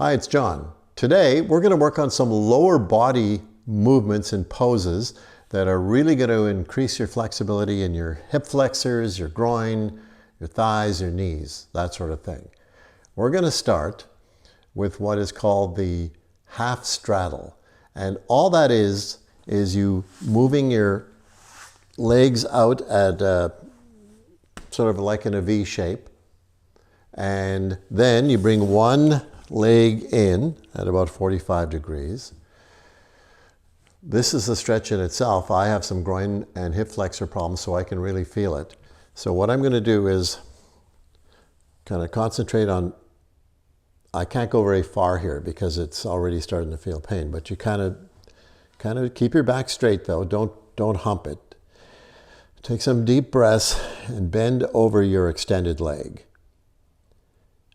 Hi, it's John. Today, we're going to work on some lower body movements and poses that are really going to increase your flexibility in your hip flexors, your groin, your thighs, your knees, that sort of thing. We're going to start with what is called the half-straddle. And all that is you moving your legs out at sort of like in a V shape. And then you bring one leg in at about 45 degrees. This is a stretch in itself. I have some groin and hip flexor problems, so I can really feel it. So what I'm going to do is kind of concentrate on, I can't go very far here because it's already starting to feel pain, but you kind of keep your back straight though. Don't hump it. Take some deep breaths and bend over your extended leg.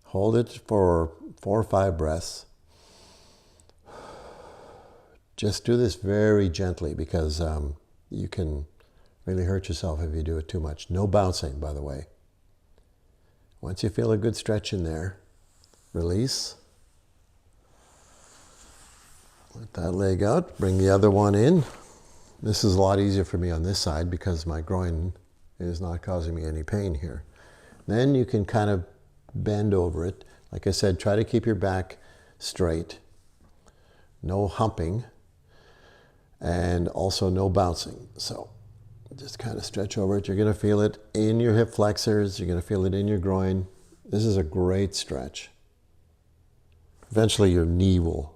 Hold it for 4 or 5 breaths. Just do this very gently because you can really hurt yourself if you do it too much. No bouncing, by the way. Once you feel a good stretch in there, release. Let that leg out. Bring the other one in. This is a lot easier for me on this side because my groin is not causing me any pain here. Then you can kind of bend over it. Like I said, try to keep your back straight. No humping. And also no bouncing. So just kind of stretch over it. You're going to feel it in your hip flexors. You're going to feel it in your groin. This is a great stretch. Eventually your knee will,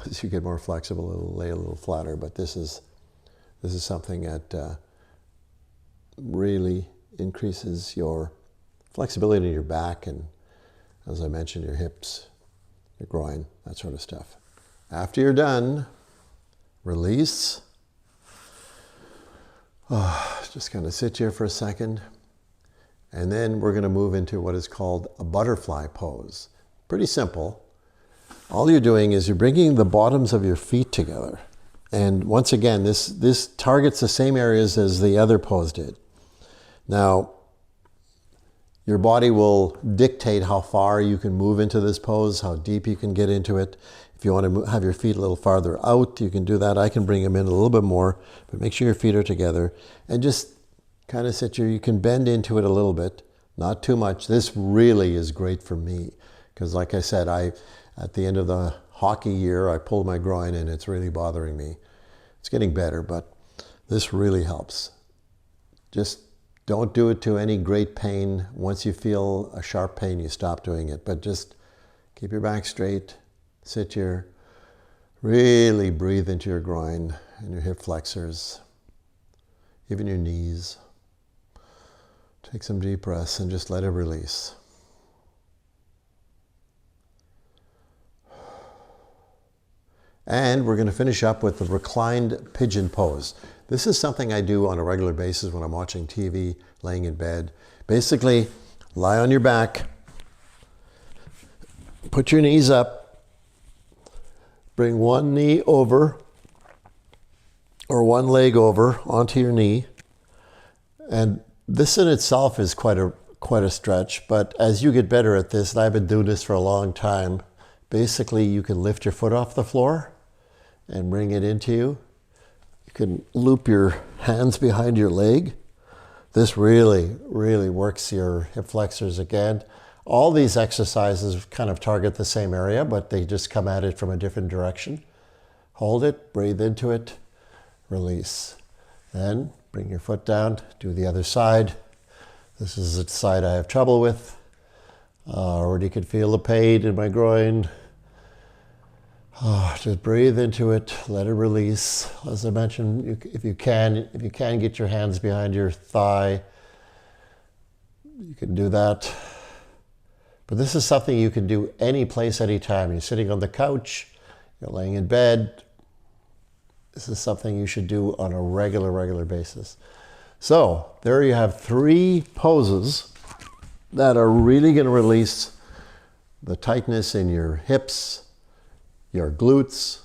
as you get more flexible, it'll lay a little flatter. But this is something that really increases your flexibility in your back and, as I mentioned, your hips, your groin, that sort of stuff. After you're done, release. Just kind of sit here for a second. And then we're going to move into what is called a butterfly pose. Pretty simple. All you're doing is you're bringing the bottoms of your feet together. And once again, this targets the same areas as the other pose did. Now, your body will dictate how far you can move into this pose, how deep you can get into it. If you want to have your feet a little farther out, you can do that. I can bring them in a little bit more, but make sure your feet are together. And just kind of sit here. You can bend into it a little bit, not too much. This really is great for me because, like I said, at the end of the hockey year, I pulled my groin and it's really bothering me. It's getting better, but this really helps. Just don't do it to any great pain. Once you feel a sharp pain, you stop doing it. But just keep your back straight, sit here, really breathe into your groin and your hip flexors, even your knees. Take some deep breaths and just let it release. And we're going to finish up with the reclined pigeon pose. This is something I do on a regular basis when I'm watching TV, laying in bed. Basically, lie on your back, put your knees up, bring one knee over or one leg over onto your knee. And this in itself is quite a stretch, but as you get better at this, and I've been doing this for a long time, basically you can lift your foot off the floor and bring it into you. You can loop your hands behind your leg. This really, really works your hip flexors again. All these exercises kind of target the same area, but they just come at it from a different direction. Hold it, breathe into it, release. Then bring your foot down, do the other side. This is the side I have trouble with. Already could feel the pain in my groin. Just breathe into it, let it release. As I mentioned, if you can get your hands behind your thigh, you can do that. But this is something you can do any place, anytime. You're sitting on the couch, you're laying in bed. This is something you should do on a regular basis. So there you have 3 poses that are really going to release the tightness in your hips, your glutes,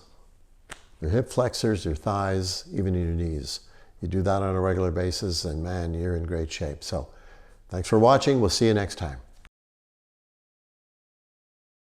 your hip flexors, your thighs, even in your knees. You do that on a regular basis and man, you're in great shape. So thanks for watching. We'll see you next time.